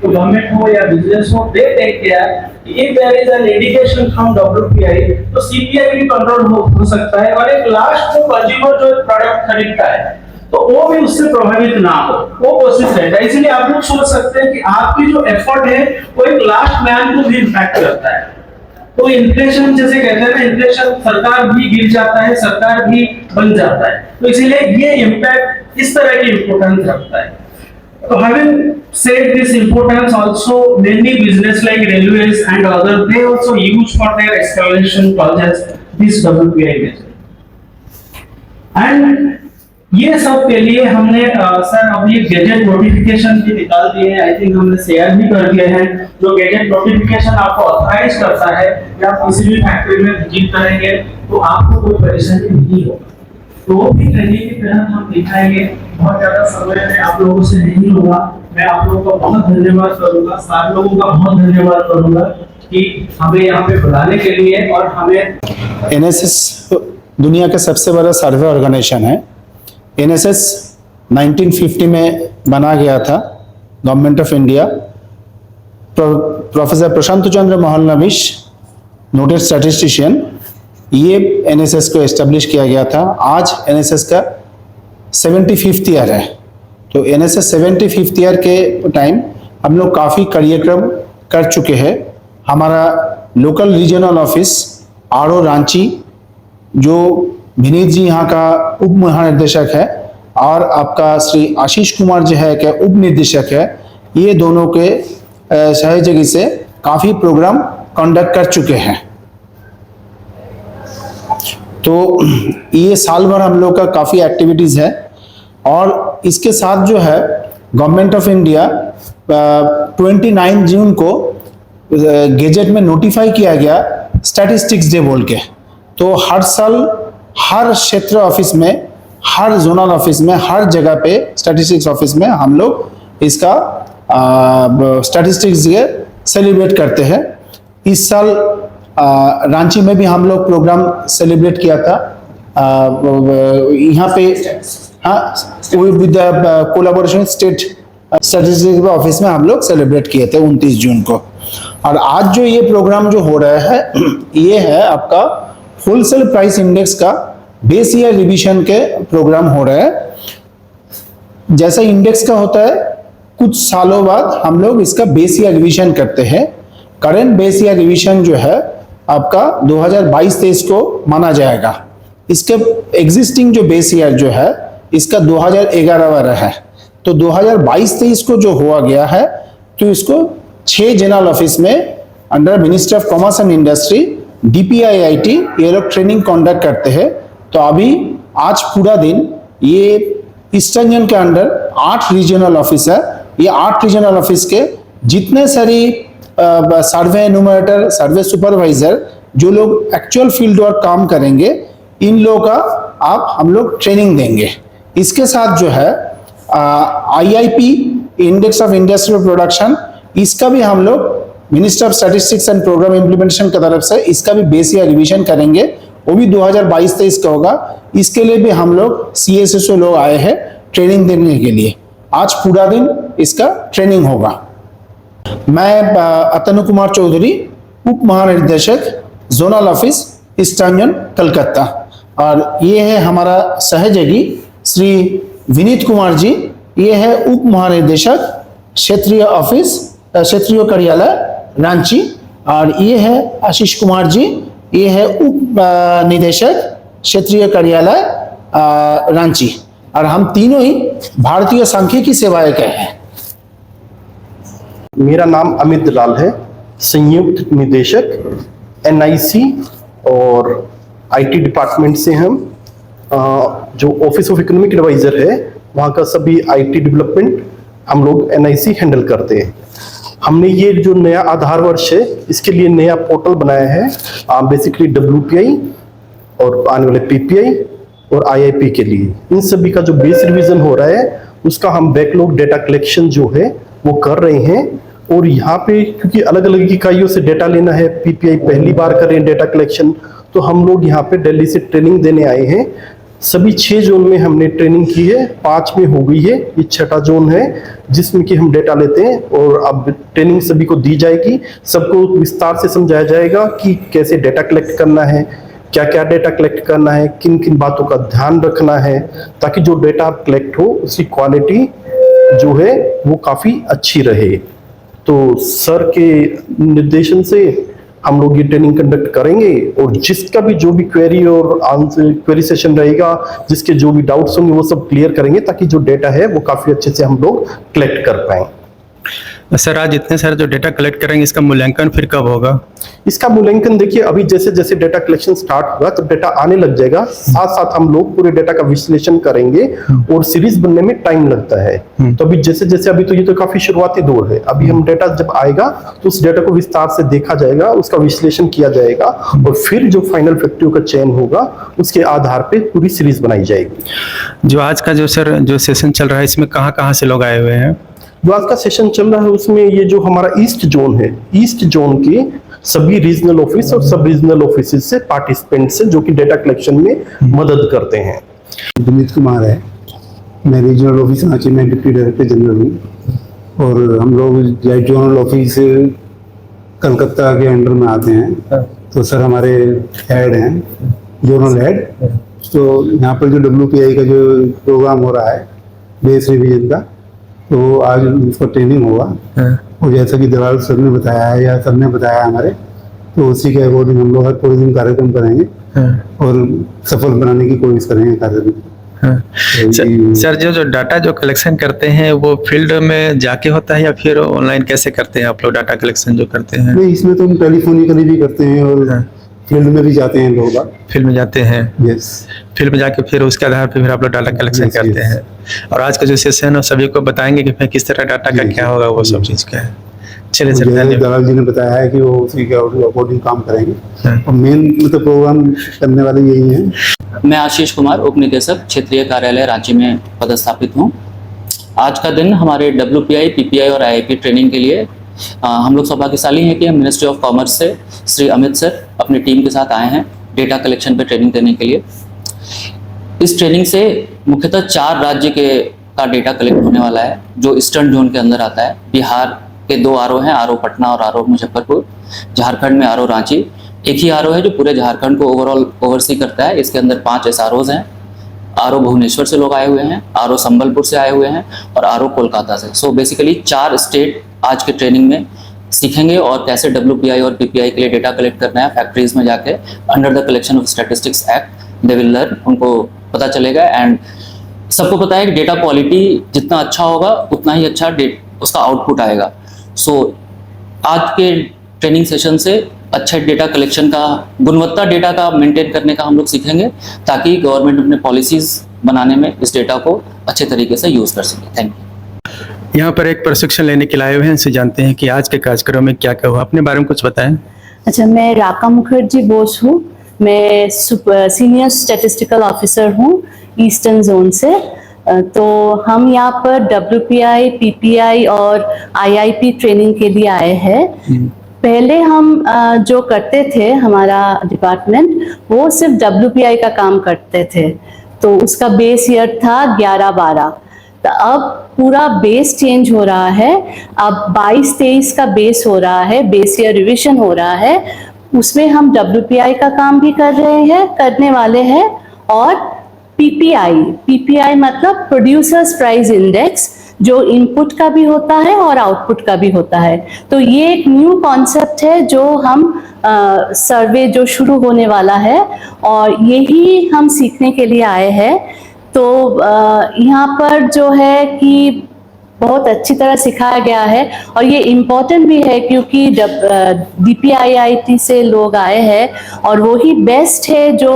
Government हो या business हो, they take care if there is an indication from WPI तो सीपीआई भी कंट्रोल हो सकता है, और एक लास्ट जो कंज्यूमर जो प्रोडक्ट खरीदता है तो वो भी उससे प्रभावित ना हो, वो कोशिश रहता है। इसलिए आप लोग सोच सकते हैं कि आपकी जो एफर्ट है वो एक लास्ट मैन को भी इम्पैक्ट करता है। तो इन्फ्लेशन जैसे कहते हैं ना, इन्फ्लेशन सरकार भी गिर जाता है, सरकार भी बन जाता है, तो इसीलिए ये इम्पैक्ट इस तरह की इंपोर्टेंस रखता है। तो having said this importance, also many business like railways and other they also use for their escalation projects this WPI measure। and ये सब के लिए हमने सर अभी गैजेट नोटिफिकेशन भी निकाल दिए हैं, आई थिंक हमने शेयर भी कर दिए हैं। जो गैजेट नोटिफिकेशन आपको ऑथराइज करता है कि आप किसी भी फैक्ट्री में विजिट करेंगे तो आपको कोई परेशानी नहीं होगा, तो वो भी ट्रेनिंग के तहत हम दिखाएंगे। बहुत ज्यादा समय में आप लोगों से नहीं होगा, मैं आप लोगों का बहुत धन्यवाद करूंगा, सारे लोगों का बहुत धन्यवाद करूंगा कि हमें यहाँ पे बुलाने के लिए। और हमें एनएसएस दुनिया का सबसे बड़ा सर्वे ऑर्गेनाइजेशन है। एनएसएस 1950 में बना गया था, government of India. Professor Prashant Chandra Mahalanobis, noted statistician, ये एनएसएस को एस्टेब्लिश किया गया था। आज एनएसएस का 75th ईयर है। तो एनएसएस 75th ईयर के टाइम हम लोग काफ़ी कार्यक्रम कर चुके हैं। हमारा local regional office RO Ranchi, जो विनीत जी यहाँ का उप महानिदेशक है, और आपका श्री आशीष कुमार जो है क्या उप निर्देशक है, ये दोनों के सहयोगी से काफ़ी प्रोग्राम कंडक्ट कर चुके हैं। तो ये साल भर हम लोग का काफ़ी एक्टिविटीज़ है। और इसके साथ जो है गवर्नमेंट ऑफ इंडिया 29 जून को गेजेट में नोटिफाई किया गया स्टैटिस्टिक्स डे बोल के। तो हर साल हर क्षेत्र ऑफिस में, हर जोनल ऑफिस में, हर जगह पे स्टैटिस्टिक्स ऑफिस में हम लोग इसका स्टैटिस्टिक्स डे सेलिब्रेट करते हैं। इस साल रांची में भी हम लोग प्रोग्राम सेलिब्रेट किया था। यहाँ पे with collaboration state statistics office में हम लोग सेलिब्रेट किए थे 29 जून को। और आज जो ये प्रोग्राम जो हो रहा है ये है आपका होलसेल प्राइस इंडेक्स का बेस ईयर रिवीजन के प्रोग्राम हो रहा है। जैसा इंडेक्स का होता है, कुछ सालों बाद हम लोग इसका बेस ईयर रिवीजन करते हैं। करंट बेस ईयर रिवीजन जो है आपका 2022-23 को माना जाएगा। इसके एग्जिस्टिंग जो बेस ईयर जो है इसका 2011 वाला है। तो 2022-23 को जो हुआ गया है तो इसको 6 जनरल ऑफिस में under ministry of commerce and industry DPIIT ये लोग ट्रेनिंग कंडक्ट करते हैं। तो अभी आज पूरा दिन ये ईस्टर्न जोन के अंडर 8 रीजनल ऑफिस है। ये 8 रीजनल ऑफिस के जितने सारी सर्वे एनुमरेटर, सर्वे सुपरवाइजर जो लोग एक्चुअल फील्ड वर्क काम करेंगे, इन लोगों का हम लोग ट्रेनिंग देंगे। इसके साथ जो है IIP index of industrial production, इसका भी हम लोग minister of statistics and programme implementation की तरफ से इसका भी बेस ईयर रिवीजन करेंगे। वो भी 2022-23 का होगा। इसके लिए भी हम लोग CSSO लोग आए हैं ट्रेनिंग देने के लिए। आज पूरा दिन इसका ट्रेनिंग होगा। मैं अतनु कुमार चौधरी, उप महानिदेशक zonal office eastern zone Calcutta, और ये है हमारा सहयोगी श्री विनीत कुमार जी, ये है उप महानिदेशक क्षेत्रीय ऑफिस, क्षेत्रीय कार्यालय रांची, और ये है आशीष कुमार जी, ये है उप निदेशक क्षेत्रीय कार्यालय रांची, और हम तीनों ही भारतीय सांख्यिकी सेवाएं के हैं। मेरा नाम अमित दलाल है, संयुक्त निदेशक NIC और IT डिपार्टमेंट से हम। जो ऑफिस ऑफ इकोनॉमिक एडवाइजर है वहाँ का सभी IT डेवलपमेंट हम लोग NIC हैंडल करते हैं। हमने ये जो नया आधार वर्ष है इसके लिए नया पोर्टल बनाया है, बेसिकली WPI और आने वाले PPI और IIP के लिए। इन सभी का जो बेस रिवीजन हो रहा है उसका हम बैकलॉग डेटा कलेक्शन जो है वो कर रहे हैं। और यहाँ पे क्योंकि अलग अलग इकाइयों से डेटा लेना है, PPI पहली बार कर रहे हैं डेटा कलेक्शन, तो हम लोग यहाँ पे दिल्ली से ट्रेनिंग देने आए हैं सभी 6 जोन में हमने ट्रेनिंग की है, 5 में हो गई है, ये 6ठा जोन है जिसमें कि हम डेटा लेते हैं और अब ट्रेनिंग सभी को दी जाएगी। सबको विस्तार से समझाया जाएगा कि कैसे डेटा कलेक्ट करना है, क्या क्या डेटा कलेक्ट करना है, किन किन बातों का ध्यान रखना है, ताकि जो डेटा कलेक्ट हो उसकी क्वालिटी जो है वो काफ़ी अच्छी रहे। तो सर के निर्देशन से हम लोग ये ट्रेनिंग कंडक्ट करेंगे और जिसका भी जो भी क्वेरी और आंसर क्वेरी सेशन रहेगा, जिसके जो भी डाउट्स होंगे वो सब क्लियर करेंगे, ताकि जो डेटा है वो काफ़ी अच्छे से हम लोग कलेक्ट कर पाएँ। सर आज इतने सारे जो डेटा कलेक्ट करेंगे इसका मूल्यांकन फिर कब होगा? इसका मूल्यांकन देखिए, अभी जैसे जैसे डेटा कलेक्शन स्टार्ट होगा तो डेटा आने लग जाएगा, साथ साथ हम लोग पूरे डेटा का विश्लेषण करेंगे और सीरीज बनने में टाइम लगता है। तो अभी जैसे जैसे अभी तो ये तो काफी शुरुआती दौर है, अभी हम डेटा जब आएगा तो उस डेटा को विस्तार से देखा जाएगा, उसका विश्लेषण किया जाएगा और फिर जो फाइनल फैक्टरियों का चयन होगा उसके आधार पर पूरी सीरीज बनाई जाएगी। जो आज का जो सर जो सेशन चल रहा है इसमें कहाँ से लोग आए हुए हैं? जो आज का सेशन चल रहा है उसमें ये जो हमारा ईस्ट जोन है, ईस्ट जोन के सभी रीजनल ऑफिस और सब रीजनल ऑफिस से पार्टिसिपेंट्स हैं जो कि डेटा कलेक्शन में मदद करते हैं। विनीत कुमार है, मैं रीजनल ऑफिस रांची में डिप्टी डायरेक्टर जनरल हूँ और हम लोग जोनल ऑफिस कलकत्ता के अंडर में आते हैं। तो सर हमारे हेड हैं, जोनल हेड। तो यहाँ पर जो WPI का जो प्रोग्राम हो रहा है बेस रिवीजन का, तो आज उसका ट्रेनिंग हुआ और जैसा कि दलाल सर ने बताया है या सर ने बताया हमारे, तो उसी के अकॉर्डिंग हम लोग हर पूरे दिन कार्यक्रम करेंगे और सफल बनाने की कोशिश करेंगे कार्यक्रम। सर जो डाटा जो कलेक्शन करते हैं वो फील्ड में जाके होता है या फिर ऑनलाइन कैसे करते हैं आप लोग डाटा कलेक्शन जो करते हैं? नहीं, इसमें तो हम टेलीफोनिकली भी करते हैं और फील्ड में भी जाते हैं लोग। फील्ड में जाते हैं? यस, फील्ड में जाके फिर उसके आधार पर फिर आप लोग डाटा कलेक्शन करते हैं। और आज का जो सेशन है सभी को बताएंगे कि फिर किस तरह डाटा का क्या होगा, वो सब चीज़ क्या है। चलिए सर, धन्यवाद। दलाल जी ने बताया है कि वो उसी के अकॉर्डिंग काम करेंगे और मेन मतलब प्रोग्राम करने वाले यही हैं। मैं आशीष कुमार, उप निदेशक क्षेत्रीय कार्यालय रांची में पदस्थापित हूँ। आज का दिन हमारे WPI, PPI और IIP ट्रेनिंग के लिए हम लोग सौभाग्यशाली हैं कि मिनिस्ट्री ऑफ कॉमर्स से श्री अमित सर अपनी टीम के साथ आए हैं डेटा कलेक्शन पे ट्रेनिंग देने के लिए। इस ट्रेनिंग से मुख्यतः 4 राज्य का डेटा कलेक्ट होने वाला है जो ईस्टर्न जोन के अंदर आता है। बिहार के 2 RO हैं, RO पटना और RO मुजफ्फरपुर। झारखंड में RO रांची, एक ही RO है जो पूरे झारखंड को ओवरऑल ओवरसी करता है। इसके अंदर 5 SROs हैं। RO भुवनेश्वर से लोग आए हुए हैं, RO संबलपुर से आए हुए हैं और RO कोलकाता से। सो बेसिकली 4 स्टेट आज के ट्रेनिंग में सीखेंगे और कैसे WPI और PPI के लिए डेटा कलेक्ट करना है फैक्ट्रीज में जाके under the collection of statistics act they will learn. उनको पता चलेगा एंड सबको पता है कि डेटा क्वालिटी जितना अच्छा होगा उतना ही अच्छा उसका आउटपुट आएगा। सो आज के ट्रेनिंग सेशन से अच्छा डेटा कलेक्शन का, गुणवत्ता डेटा का मेंटेन करने का हम लोग सीखेंगे ताकि गवर्नमेंट अपने पॉलिसीज बनाने में इस डेटा को अच्छे तरीके से यूज कर सके। Thank you. यहाँ पर एक प्रशिक्षण लेने के लिए आए हुए हैं, इनसे जानते हैं कि आज के कार्यक्रम में क्या क्या हुआ। अपने बारे में कुछ बताएं। अच्छा, मैं राका मुखर्जी बोस हूँ। मैं सीनियर स्टैटिस्टिकल ऑफिसर हूँ ईस्टर्न जोन से। तो हम यहाँ पर WPI, PPI और IIP ट्रेनिंग के लिए आए हैं। पहले हम जो करते थे, हमारा डिपार्टमेंट वो सिर्फ WPI का काम करते थे, तो उसका बेस ईयर था 11-12। तो अब पूरा बेस चेंज हो रहा है। अब 22-23 का बेस हो रहा है, बेस ईयर रिविजन हो रहा है। उसमें हम WPI का काम भी करने वाले हैं और PPI मतलब प्रोड्यूसर्स प्राइस इंडेक्स, जो इनपुट का भी होता है और आउटपुट का भी होता है। तो ये एक न्यू कॉन्सेप्ट है जो हम सर्वे जो शुरू होने वाला है और यही हम सीखने के लिए आए हैं। तो यहाँ पर जो है कि बहुत अच्छी तरह सिखाया गया है और ये इम्पोर्टेंट भी है क्योंकि DPIIT से लोग आए हैं और वो ही बेस्ट है जो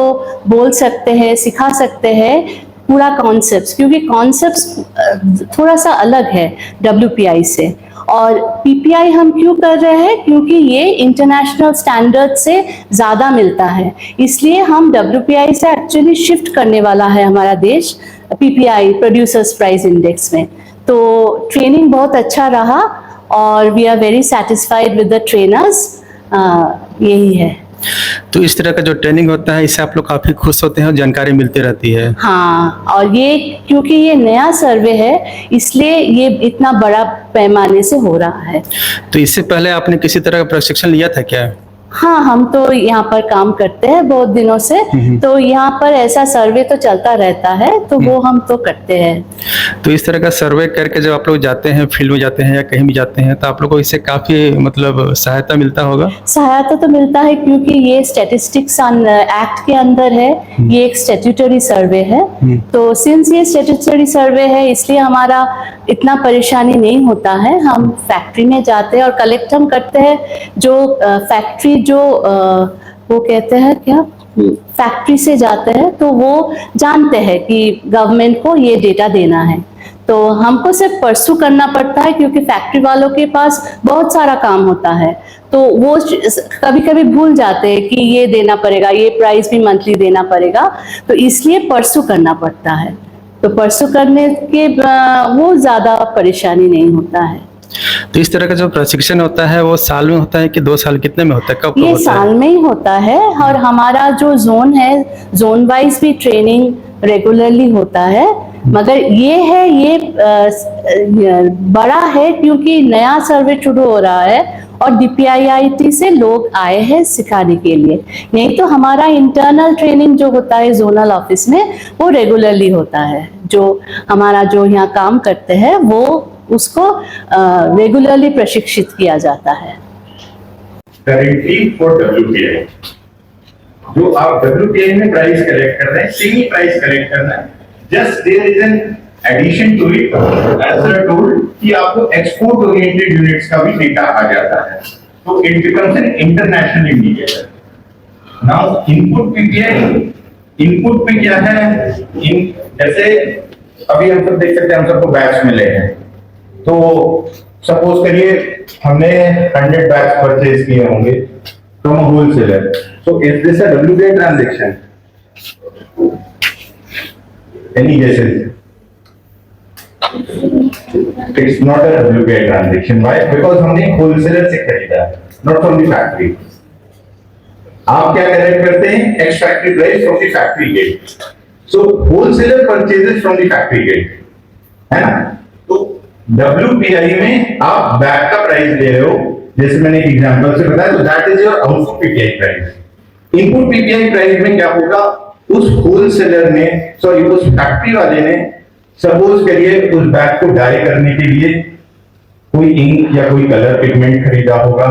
बोल सकते हैं, सिखा सकते हैं पूरा कॉन्सेप्ट्स, क्योंकि कॉन्सेप्ट्स थोड़ा सा अलग है WPI से। और PPI हम क्यों कर रहे हैं? क्योंकि ये इंटरनेशनल स्टैंडर्ड से ज़्यादा मिलता है, इसलिए हम WPI से एक्चुअली शिफ्ट करने वाला है हमारा देश PPI प्रोड्यूसर्स प्राइस इंडेक्स में। तो ट्रेनिंग बहुत अच्छा रहा और we are very satisfied with the trainers. यही है। तो इस तरह का जो ट्रेनिंग होता है इससे आप लोग काफी खुश होते हैं और जानकारी मिलती रहती है। हाँ, और ये क्योंकि ये नया सर्वे है इसलिए ये इतना बड़ा पैमाने से हो रहा है। तो इससे पहले आपने किसी तरह का प्रशिक्षण लिया था क्या? हाँ, हम तो यहाँ पर काम करते हैं बहुत दिनों से, तो यहाँ पर ऐसा सर्वे तो चलता रहता है, तो वो हम तो करते हैं। तो इस तरह का सर्वे करके जब आप लोग जाते हैं, फील्ड में जाते हैं या कहीं भी जाते हैं, तो आप लोग को इससे काफी मतलब सहायता मिलता होगा? सहायता तो मिलता है क्योंकि ये स्टैटिस्टिक्स एक्ट के अंदर है, ये एक स्टैट्यूटरी सर्वे है, तो सिंस ये स्टैट्यूटरी सर्वे है इसलिए हमारा इतना परेशानी नहीं होता है। हम फैक्ट्री में जाते हैं और कलेक्ट हम करते हैं, जो फैक्ट्री जो वो कहते हैं क्या, फैक्ट्री से जाते हैं तो वो जानते हैं कि गवर्नमेंट को ये डेटा देना है, तो हमको सिर्फ परसू करना पड़ता है क्योंकि फैक्ट्री वालों के पास बहुत सारा काम होता है, तो वो कभी कभी भूल जाते हैं कि ये देना पड़ेगा, ये प्राइस भी मंथली देना पड़ेगा, तो इसलिए परसू करना पड़ता है। तो परसू करने के वो ज्यादा परेशानी नहीं होता है। तो इस तरह का जो प्रशिक्षण होता है वो साल में होता है कि 2 साल, कितने में होता है, कब ये होता साल में ही होता है, और हमारा जो जोन है, जोन वाइज भी ट्रेनिंग रेगुलरली होता है, मगर ये है ये बड़ा है क्योंकि नया सर्वे शुरू हो रहा है और DPIIT से लोग आए हैं सिखाने के लिए। नहीं तो हमारा इंटरनल ट्रेनिंग जो होता है जोनल ऑफिस में वो रेगुलरली होता है, जो हमारा जो यहाँ काम करते हैं वो उसको रेगुलरली प्रशिक्षित किया जाता है। करेंटली फॉर WPI जो आप WPI में प्राइस कलेक्ट कर रहे हैं, सेम ही प्राइस कलेक्ट करना है, just there is an addition to it as sir told कि आपको एक्सपोर्ट ओरिएंटेड यूनिट्स का भी डेटा आ जाता है, तो it becomes an international indicator. Now input input पे क्या है, जैसे अभी हम सब देख सकते हैं, हम सबको बैच मिले हैं, तो सपोज करिए हमने 100 बैग्स परचेज किए होंगे from a wholesaler, so is this a WPI transaction? Any guesses? It's not a WPI transaction. Why? Because हमने होलसेलर से खरीदा, नॉट फ्रॉम द फैक्ट्री। आप क्या कलेक्ट करते हैं? Ex factory price from the factory gate, so wholesaler purchases from the factory gate, है ना? तो WPI में आप बैग का प्राइस ले रहे हो, जैसे मैंने एक एग्जांपल से बताया, तो that is your output PPI price. Input PPI price में क्या होगा, उस होलसेलर ने, सॉरी उस फैक्ट्री वाले ने सपोज करिए उस बैग को डाई करने के लिए कोई इंक या कोई कलर पिगमेंट खरीदा होगा,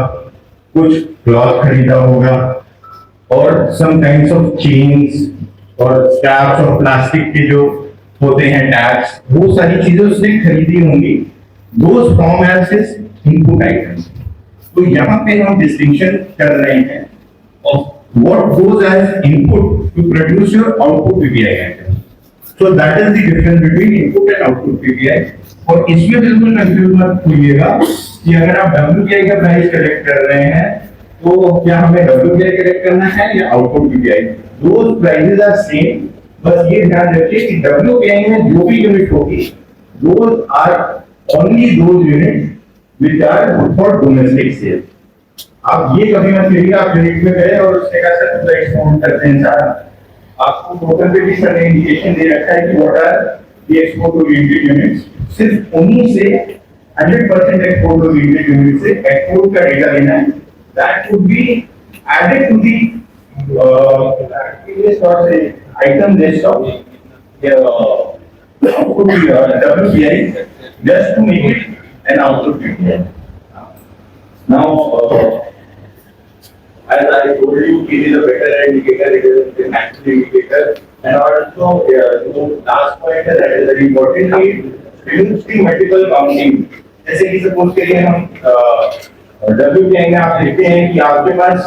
कुछ क्लॉथ खरीदा होगा, और सम काइंड्स ऑफ चेन्स और स्ट्रैप्स और प्लास्टिक के जो होते हैं टैग्स, वो सारी चीजें उसने खरीदी होंगी, those form as his input items. तो यहाँ पे हम डिस्टिंक्शन कर रहे हैं of what goes as input to produce your output PPI item. So that is the difference between input and output PPI। और इसमें बिल्कुल कंफ्यूज मत होइएगा कि अगर आप WPI का प्राइस कलेक्ट कर रहे हैं तो क्या हमें WPI कलेक्ट करना है या output PPI, those prices are same. बस ये ध्यान रखिए कि WPI में जो भी यूनिट होगी, those are only those units which are for domestic sale। आप ये कभी मत करिएगा आप यूनिट में गए और उसने कहा सर तो एक्सपोर्ट करते हैं सारा, आपको टोटल पे भी सर ने इंडिकेशन दे रखा है कि what are the export oriented units, सिर्फ उन्हीं से 100% एक्सपोर्ट ओरिएंटेड यूनिट से एक्सपोर्ट का डेटा लेना है, that would be added to the item list of WPI just to make it an output PPI. Now, as I told you, it is a better indicator, it is a natural indicator, and also the last point that is very important, it removes the multiple counting. जैसे कि suppose करिए हम WPI में आप देखते हैं कि आपके पास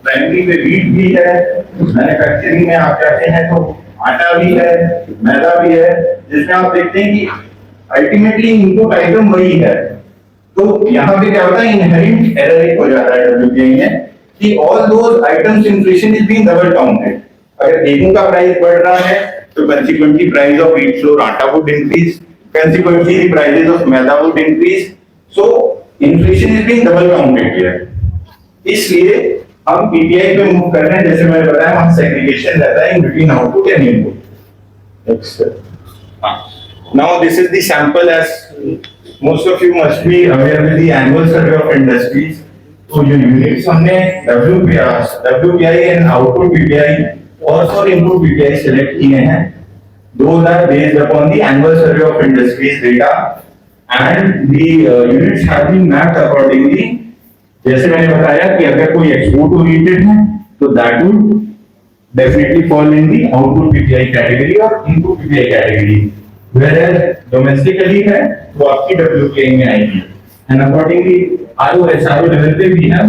प्राइमरी पे वीट भी है, मैन्युफैक्चरिंग में आप जाते हैं तो आटा भी है, मैदा भी है, जिसमें आप देखते हैं कि अल्टीमेटली इनपुट आइटम वही है। तो यहाँ पे क्या होता है, इनहेरेंट एरर एक हो जाता है WPI में कि all those items inflation is being double counted. अगर गेहूं का प्राइस बढ़ रहा है तो consequently price of wheat flour atta would increase, consequently the prices of maida would increase, so inflation is being double counted here. इसलिए हम पीपीआई पे मूव कर रहे हैं, जैसे मैंने बताया वहां सेग्रीगेशन रहता है in between output and input. Now this is the sample, as most of you must be aware with the annual survey of industries. तो जो यूनिट्स हमने WPI and output PPI और for input PPI select किए हैं, those are based upon the annual survey of industries data and the units have been mapped accordingly. जैसे मैंने बताया कि अगर कोई एक्सपोर्ट ओरिएंटेड है तो that would definitely fall in the output PPI category और input PPI category. Whereas domestically है तो आपकी WPI में आएगी, and accordingly RO SRO level पे भी है